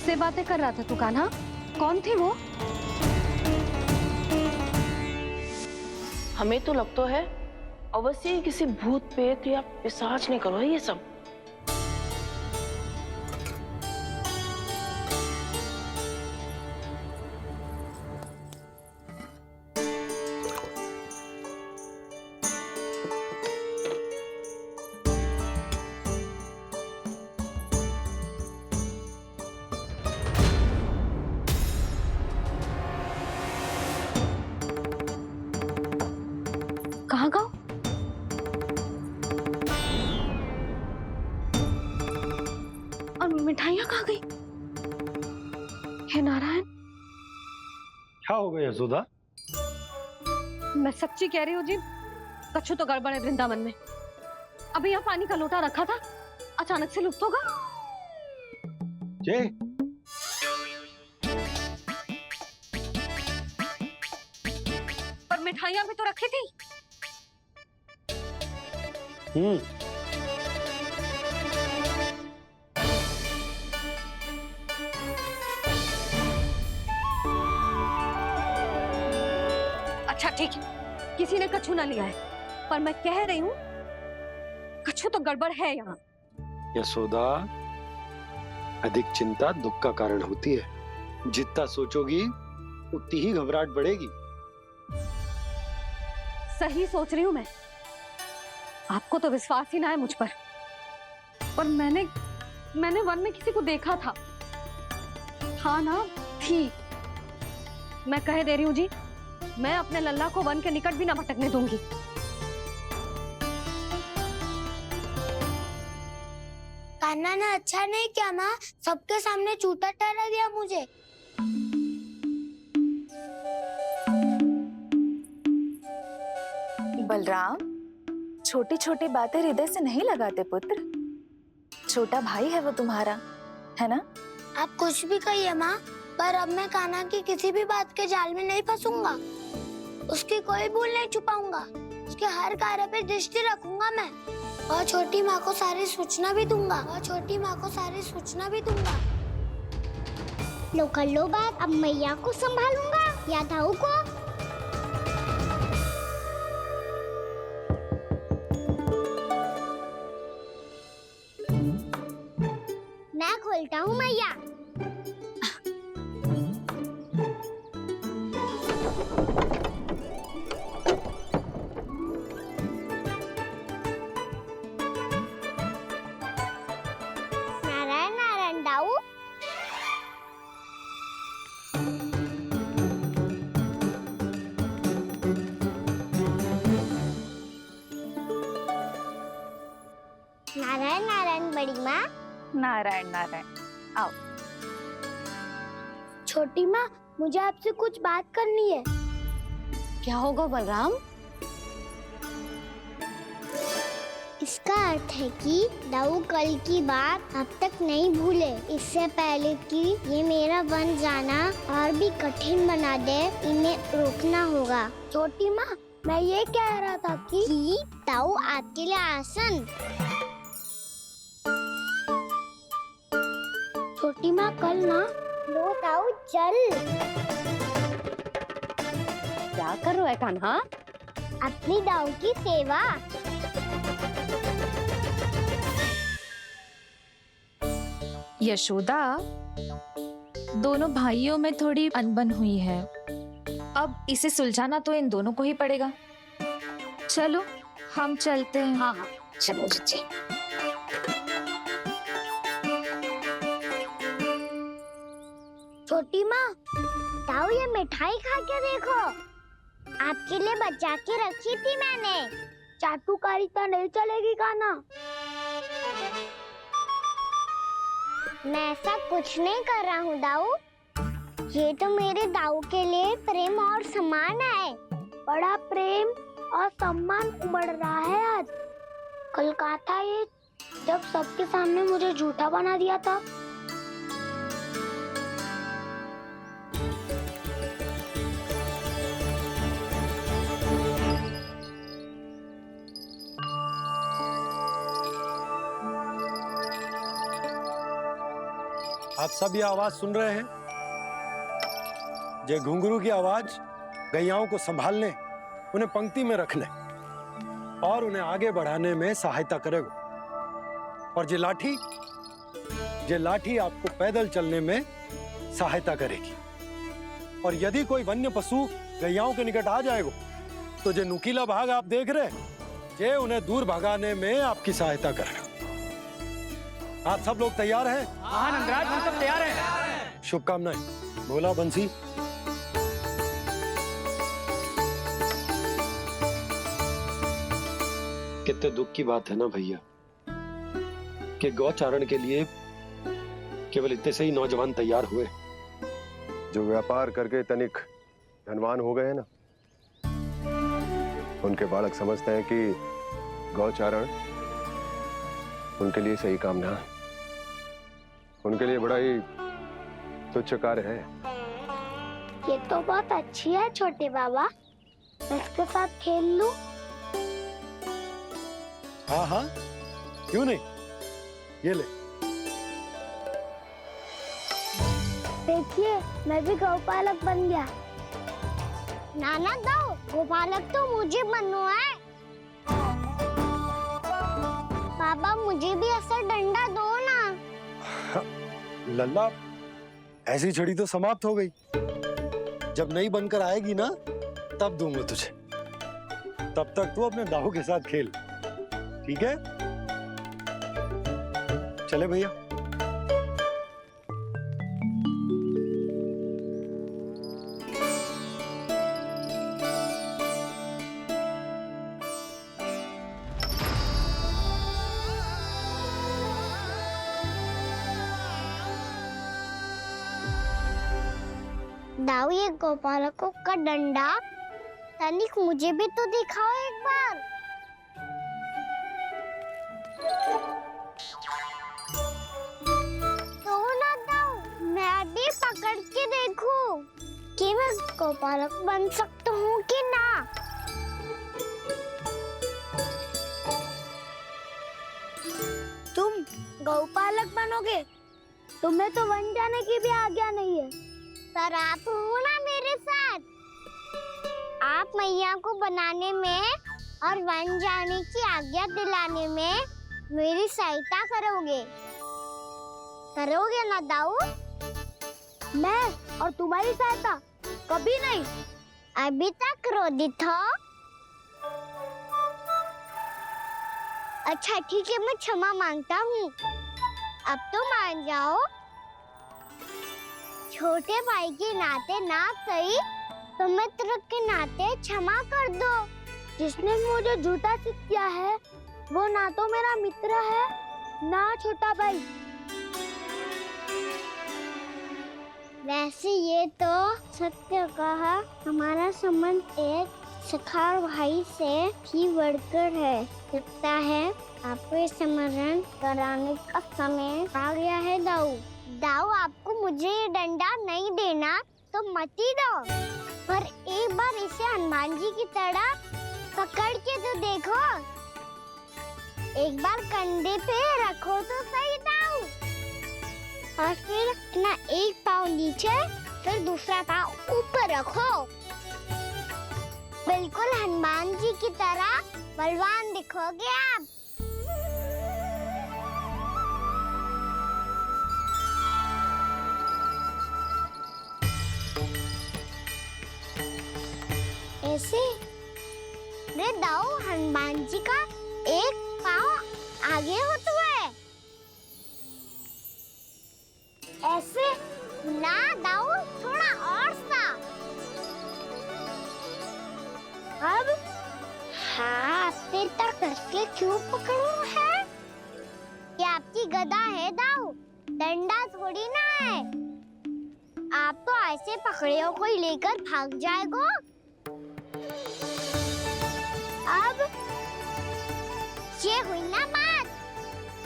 किससे बातें कर रहा था तू कान्हा? कौन थे वो? हमें तो लगता है अवश्य किसी भूत पेत या पिशाच ने करो है ये सब। कहाँ गाँव? और मिठाइयाँ कहाँ गई? हे नारायण, क्या हो गया यशोदा? मैं सच्ची कह रही हूँ जी, कछु तो गड़बड़ है वृंदावन में। अभी यहाँ पानी का लोटा रखा था, अचानक से लुप्त होगा। जय, पर मिठाइयाँ भी तो रखी थी। अच्छा ठीक है, किसी ने कछु ना लिया है, पर मैं कह रही हूँ कछु तो गड़बड़ है यहाँ। यशोदा, अधिक चिंता दुख का कारण होती है। जितना सोचोगी उतनी ही घबराहट बढ़ेगी। सही सोच रही हूँ मैं। आपको तो विश्वास ही ना है मुझ पर मैंने वन में किसी को देखा था। हाँ ना, थी। मैं कह दे रही हूँ जी, मैं अपने लल्ला को वन के निकट भी ना भटकने दूंगी। कान्हा ने अच्छा नहीं किया माँ, सबके सामने झूठा ठहरा दिया मुझे। बलराम, छोटी छोटी बातें हृदय से नहीं लगाते पुत्र। छोटा भाई है वो तुम्हारा, है ना? आप कुछ भी कहिए माँ, पर अब मैं कान्हा की किसी भी बात के जाल में नहीं फंसूंगा। उसकी कोई भूल नहीं छुपाऊंगा। उसके हर कार्य पे दृष्टि रखूंगा मैं, और छोटी माँ को सारी सूचना भी दूंगा। लो कर लो बात, अब मैया को संभालूंगा या दाऊ को। मैं खोलता हूँ मैया। नारायण नारायण दाऊ। नारायण नारायण बड़ी माँ। नारायण नारायण, आओ। छोटी माँ, मुझे आपसे कुछ बात करनी है। क्या होगा बलराम? इसका अर्थ है कि दाऊ कल की बात अब तक नहीं भूले। इससे पहले कि ये मेरा वन जाना और भी कठिन बना दे, इन्हें रोकना होगा। छोटी माँ, मैं ये कह रहा था कि दाऊ आपके लिए आसन। छोटी माँ, कल ना लो दाऊ चल। क्या कर रहा है कान्हा? अपनी दाऊ की सेवा। यशोदा, दोनों भाइयों में थोड़ी अनबन हुई है। अब इसे सुलझाना तो इन दोनों को ही पड़ेगा। चलो हम चलते हैं। हाँ हाँ, चलो जी। छोटी माँ, दाऊ ये मिठाई खा के देखो। आपके लिए बचा के रखी थी मैंने। चाटुकारिता नहीं चलेगी कान्हा। मैं ऐसा कुछ नहीं कर रहा हूँ दाऊ। ये तो मेरे दाऊ के लिए प्रेम और सम्मान है। बड़ा प्रेम और सम्मान उमड़ रहा है आज। कल कहा था ये, जब सबके सामने मुझे झूठा बना दिया था। आप सब ये आवाज सुन रहे हैं? ये घुंघरू की आवाज गैयाओं को संभालने, उन्हें पंक्ति में रखने और उन्हें आगे बढ़ाने में सहायता करेगा। और ये लाठी आपको पैदल चलने में सहायता करेगी। और यदि कोई वन्य पशु गैयाओं के निकट आ जाएगा तो जो नुकीला भाग आप देख रहे हैं, ये उन्हें दूर भगाने में आपकी सहायता करेगा। आप सब लोग तैयार हैं? हाँ नंदराज, हम सब तैयार हैं। शुभकामनाएं। बोला बंसी। कितने दुख की बात है ना भैया कि गौचारण के लिए केवल इतने से ही नौजवान तैयार हुए। जो व्यापार करके तनिक धनवान हो गए हैं ना, उनके बालक समझते हैं कि गौचारण उनके लिए सही काम ना है, उनके लिए बड़ा ही तुच्छ कार्य है। ये तो बहुत अच्छी है छोटे बाबा, मैं इसके साथ खेल लूं? हाँ हाँ, क्यों नहीं, ये ले। देखिए, मैं भी गौपालक बन गया। नाना दाऊ, गौपालक तो मुझे बनना है। पापा मुझे भी ऐसा डंडा दो ना। लल्ला, ऐसी छड़ी तो समाप्त हो गई। जब नई बनकर आएगी ना, तब दूंगा तुझे। तब तक तू अपने दाऊ के साथ खेल, ठीक है? चले भैया। दाऊ, ये गोपालकों का डंडा तनिक मुझे भी तो दिखाओ एक बार। तो ना दाऊ, मैं भी पकड़ के देखूं कि मैं गोपालक बन सकता हूँ कि ना। तुम गौपालक बनोगे? तुम्हें तो वन जाने की भी आज्ञा नहीं है। पर आप हो ना मेरे साथ। आप मैया को बनाने में और वन जाने की आज्ञा दिलाने में मेरी सहायता करोगे ना दाऊ? मैं और तुम्हारी सहायता कभी नहीं। अभी तक क्रोधित हो? अच्छा ठीक है, मैं क्षमा मांगता हूँ। अब तो मान जाओ। छोटे भाई के नाते ना सही तो मित्र के नाते क्षमा कर दो। जिसने मुझे झूठा सिद्ध किया है वो ना तो मेरा मित्र है ना छोटा भाई। वैसे ये तो सत्य कहा, हमारा संबंध एक सखार भाई से भी बढ़कर है। लगता है आपको स्मरण कराने का समय आ गया है दाऊ। दाऊ, आपको मुझे ये डंडा नहीं देना तो मत ही दो, पर एक बार इसे हनुमान जी की तरह पकड़ के तो देखो। एक बार कंधे पे रखो तो सही दाऊ, और फिर अपना एक पाँव नीचे फिर दूसरा पाँव ऊपर रखो। बिल्कुल हनुमान जी की तरह बलवान दिखोगे आप। ऐसे रे दाऊ, हनुमान जी का एक पाँव आगे होता है। ऐसे ना दाऊ, थोड़ा और सा। अब हाथ पे तक कसके क्यों पकड़ो है? ये आपकी गदा है दाऊ, डंडा थोड़ी ना है। आप तो ऐसे पकड़ियों को ही लेकर भाग जाएगो। अब ये हुई ना बात,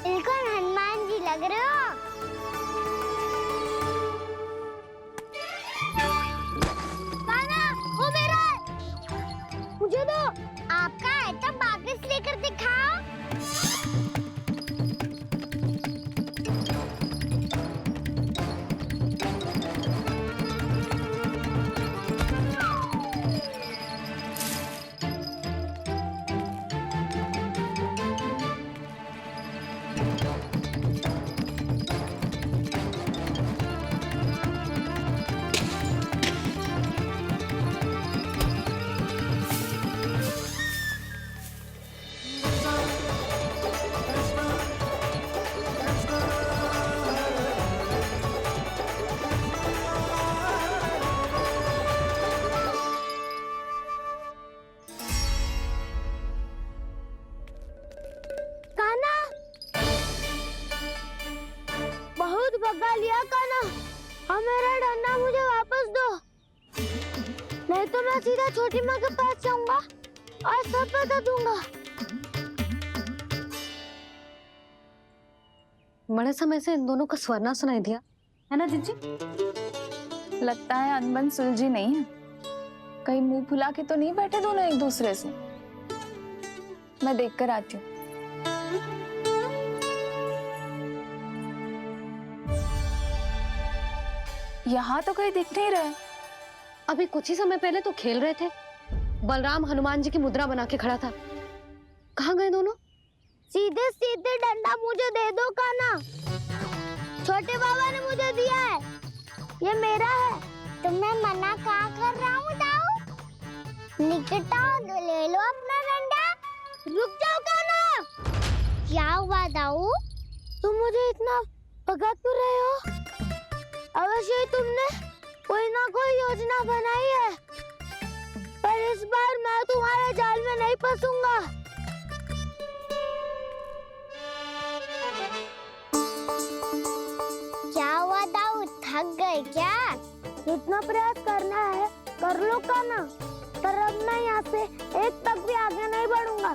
बिल्कुल हनुमान जी लग रहे हो। काना, वो मेरा, मुझे दो। आपका आइटम वापस लेकर दिखाओ। तो मैं सीधा छोटी माँ के पास जाऊंगा और सब बता दूंगा। बड़े समय से इन दोनों का स्वर ना सुनाई दिया, है ना जीजी? लगता है अनबन सुलझी नहीं है। कहीं मुंह फुला के तो नहीं बैठे दोनों एक दूसरे से। मैं देख कर आती हूँ। यहाँ तो कहीं दिख नहीं रहा है। अभी कुछ ही समय पहले तो खेल रहे थे। बलराम हनुमान जी की मुद्रा बना के खड़ा था। कहाँ गए दोनों? सीधे सीधे डंडा मुझे दे दो कान्हा। छोटे बाबा ने मुझे दिया है, ये मेरा है। तो मैं मना कहाँ कर रहा हूँ दाऊ? निकट आओ तो ले लो अपना डंडा। रुक जाओ कान्हा। क्या हुआ दाऊ? तुम मुझे इतना भगा क्यों रहे हो? अवश्य ही तुमने कोई ना कोई योजना बनाई है, पर इस बार मैं तुम्हारे जाल में नहीं फंसूंगा। क्या हुआ दाऊ, थक गए क्या? जितना प्रयास करना है कर लो कान्हा, पर अब मैं यहाँ से एक तक भी आगे नहीं बढ़ूंगा।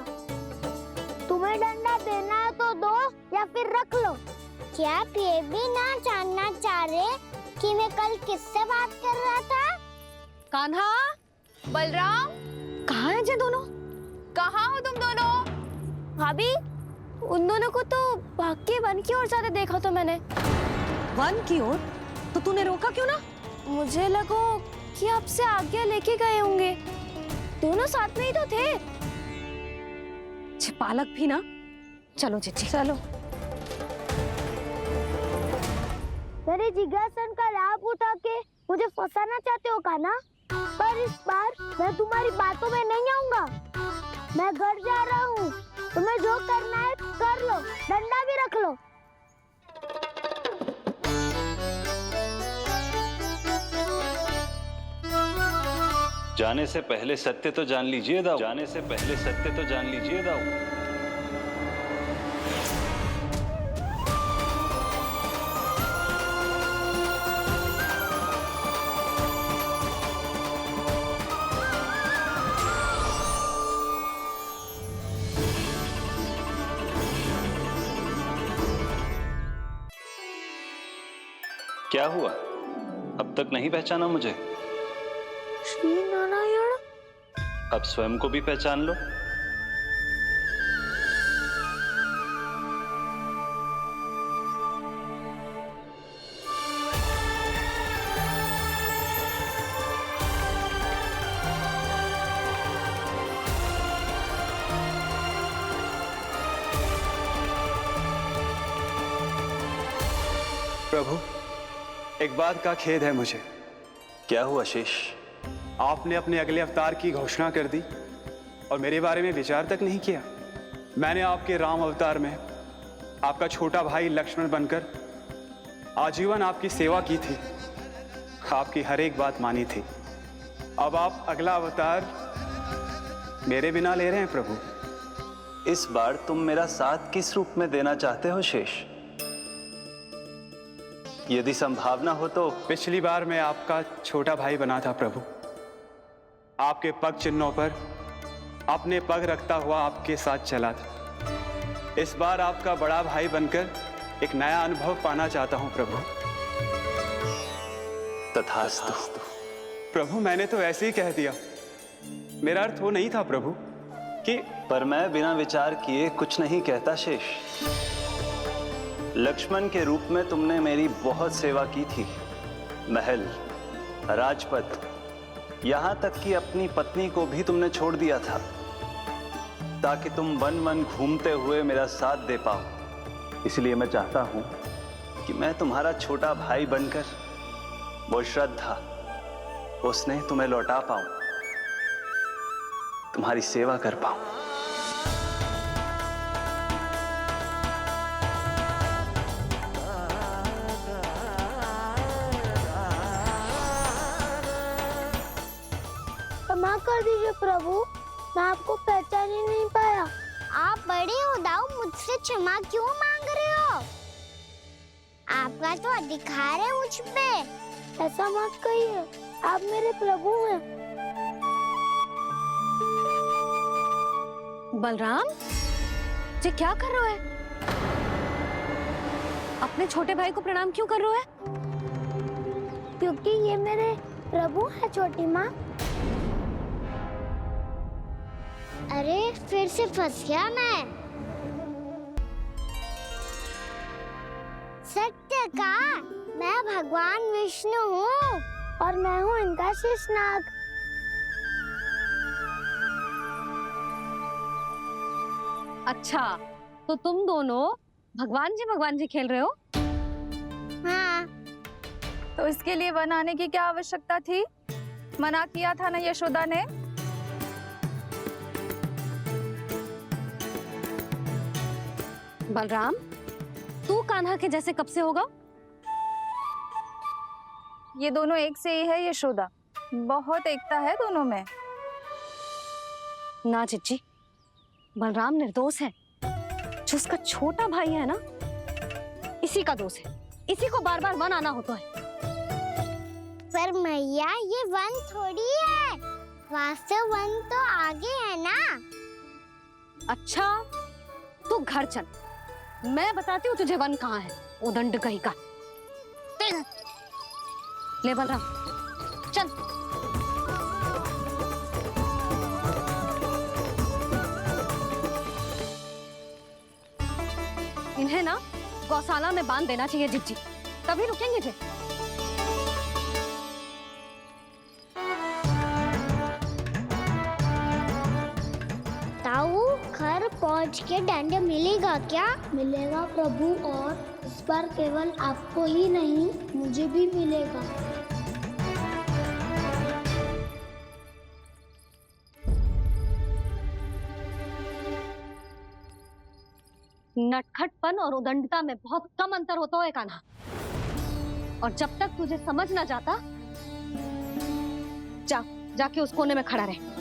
तुम्हें डंडा देना है तो दो या फिर रख लो। क्या आप ये भी ना जानना चाह रहे कि मैं कल किससे बात कर रहा था? कान्हा, बलराम, कहाँ हैं ये दोनों? कहाँ हो तुम दोनों? भाभी, उन दोनों को तो भाग के वन की ओर जाते देखा तो मैंने। वन की ओर? तो तूने रोका क्यों ना? मुझे लगो कि आपसे आज्ञा लेके गए होंगे। दोनों साथ में ही तो थे। पालक भी ना। चलो जीजी, चलो। मेरे जिज्ञासन का लाभ उठा के मुझे फंसाना चाहते हो कान्हा? पर इस बार मैं तुम्हारी बातों में नहीं आऊंगा। मैं घर जा रहा हूँ, तुम्हें जो करना है कर लो, डंडा भी रख लो। जाने से पहले सत्य तो जान लीजिए दाऊ। जाने से पहले सत्य तो जान लीजिए दाऊ। क्या हुआ? अब तक नहीं पहचाना मुझे? श्री नारायण। अब स्वयं को भी पहचान लो। प्रभु, एक बात का खेद है मुझे। क्या हुआ शेष? आपने अपने अगले अवतार की घोषणा कर दी और मेरे बारे में विचार तक नहीं किया। मैंने आपके राम अवतार में आपका छोटा भाई लक्ष्मण बनकर आजीवन आपकी सेवा की थी, आपकी हर एक बात मानी थी। अब आप अगला अवतार मेरे बिना ले रहे हैं प्रभु। इस बार तुम मेरा साथ किस रूप में देना चाहते हो शेष? यदि संभावना हो तो। पिछली बार मैं आपका छोटा भाई बना था प्रभु। आपके पग चिन्हों पर अपने पग रखता हुआ आपके साथ चला था। इस बार आपका बड़ा भाई बनकर एक नया अनुभव पाना चाहता हूं प्रभु। तथास्तु। प्रभु, मैंने तो ऐसे ही कह दिया, मेरा अर्थ वो नहीं था प्रभु कि। पर मैं बिना विचार किए कुछ नहीं कहता शेष। लक्ष्मण के रूप में तुमने मेरी बहुत सेवा की थी। महल, राजपथ, यहां तक कि अपनी पत्नी को भी तुमने छोड़ दिया था ताकि तुम वन वन घूमते हुए मेरा साथ दे पाओ। इसलिए मैं चाहता हूं कि मैं तुम्हारा छोटा भाई बनकर वो श्रद्धा, वो स्नेह तुम्हें लौटा पाऊं, तुम्हारी सेवा कर पाऊं। क्षमा कर दीजिए प्रभु, मैं आपको पहचान ही नहीं पाया। आप बड़े हो दाऊ, मुझसे क्षमा क्यों मांग रहे हो? आपका तो अधिकार है मुझ पे। ऐसा मत कहिए, आप मेरे प्रभु हैं। बलराम, ये क्या कर रहे हो है? अपने छोटे भाई को प्रणाम क्यों कर रहे हो है? क्योंकि ये मेरे प्रभु है छोटी माँ। अरे फिर से फंस गया मैं। सत्य का मैं भगवान विष्णु हूँ और मैं हूँ इनका शेषनाग। अच्छा, तो तुम दोनों भगवान जी खेल रहे हो? हाँ। तो इसके लिए वन आने की क्या आवश्यकता थी? मना किया था ना यशोदा ने। बलराम, तू कान्हा के जैसे कब से होगा? ये दोनों एक से ही है यशोदा, बहुत एकता है दोनों में। ना चिच्ची, बलराम निर्दोष है। जो उसका छोटा भाई है ना, इसी का दोष है। इसी को बार बार वन आना होता है। पर मैया ये वन थोड़ी है, वास्तव वन तो आगे है ना। अच्छा, तू घर चल, मैं बताती हूँ तुझे वन कहाँ है। उदंड कहीं का। ले बलराम, चल। इन्हें ना गौशाला में बांध देना चाहिए जिज्जी, तभी रुकेंगे जे। ताऊ, घर पहुंच के दंड मिलेगा क्या? मिलेगा प्रभु, और इस बार केवल आपको ही नहीं मुझे भी मिलेगा। नटखटपन और उदंडता में बहुत कम अंतर होता है कान्हा, और जब तक तुझे समझ ना जाता, जाके उस कोने में खड़ा रहे।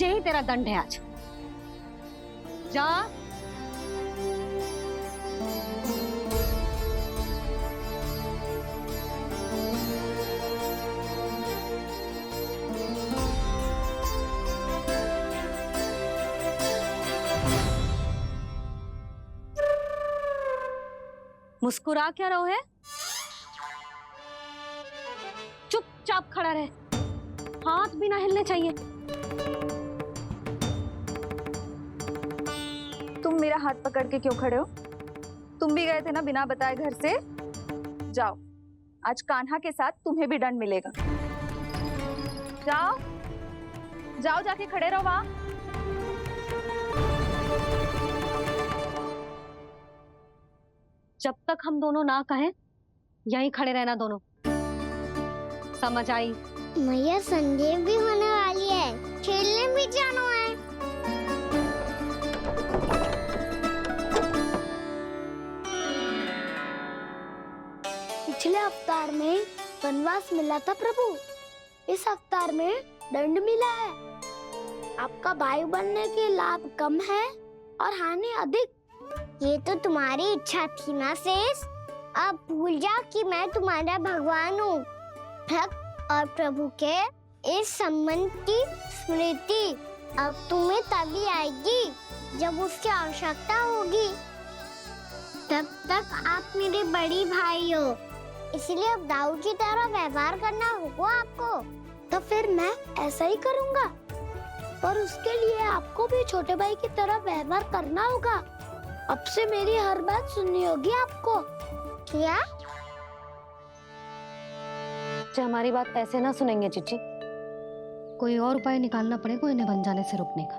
यही तेरा दंड है आज। जा। मुस्कुरा क्या रहो है? चुपचाप खड़ा रहे, हाथ भी ना हिलने चाहिए। तुम मेरा हाथ पकड़ के क्यों खड़े हो? तुम भी गए थे ना बिना बताए घर से। जाओ, आज कान्हा के साथ तुम्हें भी दंड मिलेगा। जाओ जाओ, जाके खड़े रहो वहां। जब तक हम दोनों ना कहें, यहीं खड़े रहना दोनों। समझ आई? मैया, संध्या भी होने वाली है, खेलने भी जाना है। पिछले अवतार में वनवास मिला था प्रभु, इस अवतार में दंड मिला है। आपका भाई बनने के लाभ कम है और हानि अधिक। ये तो तुम्हारी इच्छा थी ना शेष। अब भूल जाओ कि मैं तुम्हारा भगवान हूँ। भक्त और प्रभु के इस संबंध की स्मृति अब तुम्हें तभी आएगी जब उसकी आवश्यकता होगी। तब तक आप मेरे बड़ी भाई हो, इसलिए अब दाऊ की तरह व्यवहार करना होगा आपको। तो फिर मैं ऐसा ही करूँगा, पर उसके लिए आपको भी छोटे भाई की तरह व्यवहार करना होगा। अब से मेरी हर बात सुननी होगी आपको। क्या? जो हमारी बात ऐसे ना सुनेंगे चिच्ची, कोई और उपाय निकालना पड़ेगा इन्हें बन जाने से रोकने का।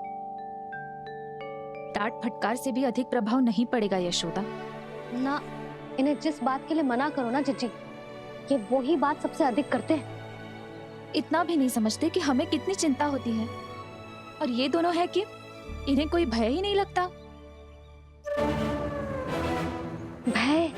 डांट फटकार से भी अधिक प्रभाव नहीं पड़ेगा यशोदा। ना, इन्हें जिस बात के लिए मना करो ना चिच्ची, ये वही बात सबसे अधिक करते हैं। इतना भी नहीं समझते कि हमें कितनी चिंता होती है, और ये दोनों है कि इन्हें कोई भय ही नहीं लगता। भय?